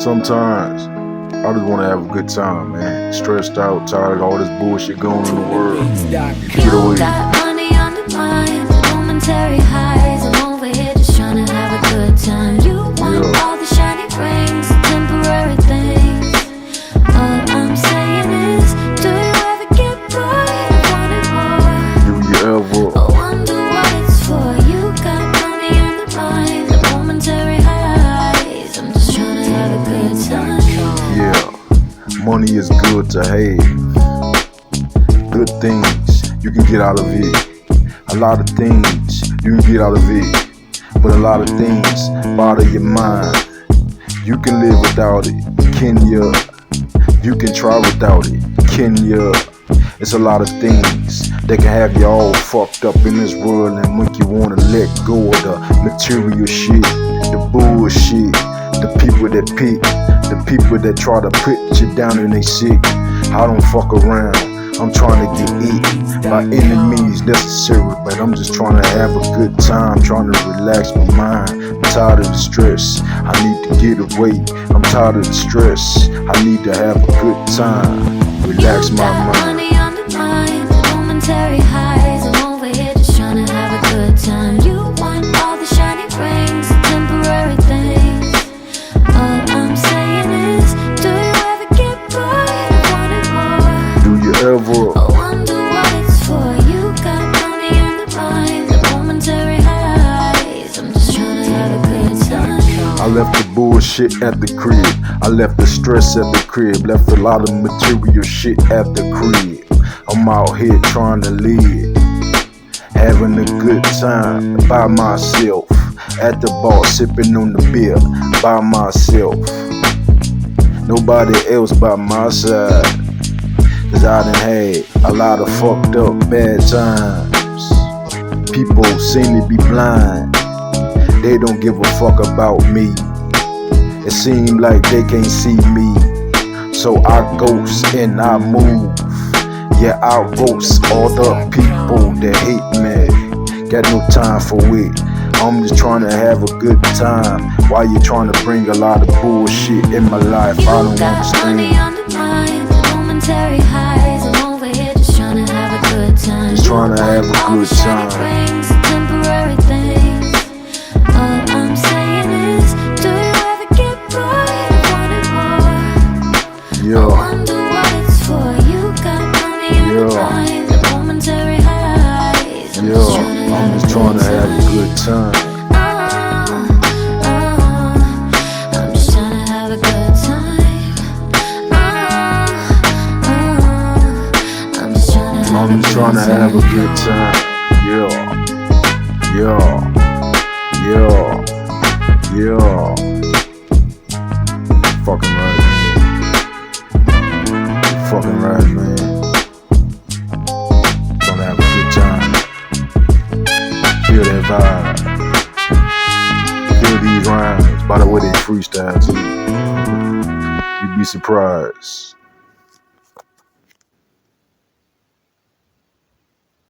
Sometimes I just want to have a good time, man. Stressed out, tired of all this bullshit going on in the world. Keep it away. Got money on the mind, momentary highs. I'm over here just trying to have a good time. You want all the shiny rings, temporary things. All I'm saying is, do you ever get bored of wanting more? Do you ever? I wonder what it's for. You got money on the mind, the momentary highs. I'm just trying to have a good time. Yeah, money is good to have. Good things you can get out of it. A lot of things you can get out of it. But a lot of things bother your mind. You can live without it, can ya? You can try without it, can ya? It's a lot of things that can have you all fucked up in this world and make you wanna let go of the material shit, the bullshit, the people that pick, the people that try to put you down and they sick. I don't fuck around, I'm trying to get it by any means necessary, but I'm just trying to have a good time, trying to relax my mind. I'm tired of the stress, I need to get away. I'm tired of the stress, I need to have a good time, relax my mind. Money on the mind, momentary highs. I'm over here just trying to have a good time. You want all the shiny rings, temporary things. All I'm saying is, do you ever get bored of wanting more? Do you ever? I wonder what it's for. You got money on the mind, the momentary highs. I'm just trying to have a good time. I left the bullshit at the crib, I left the stress at the crib, left a lot of material shit at the crib. I'm out here trying to live, having a good time by myself, at the bar sipping on the beer by myself. Nobody else by my side, cause I done had a lot of fucked up bad times. People seem to be blind, they don't give a fuck about me. It seems like they can't see me, so I ghost and I move. Yeah, I roast all the people that hate me. Got no time for it, I'm just trying to have a good time. Why you trying to bring a lot of bullshit in my life? I don't understand. Money on the mind, momentary highs. I'm over here just trying to have a good time. Just trying to have a good time. Rings, temporary things. All I'm saying is, do you ever get bored of wanting more? Yeah. I wonder what it's for. You got money on the mind, the momentary highs. I'm just trying to have a good time. I'm just trying to have a good time. I'm just trying to have a good time. Yeah. Fucking right, man. Fucking right, man. Gonna have a good time. Feel that vibe. Feel these rhymes. By the way, they freestyle too. You'd be surprised.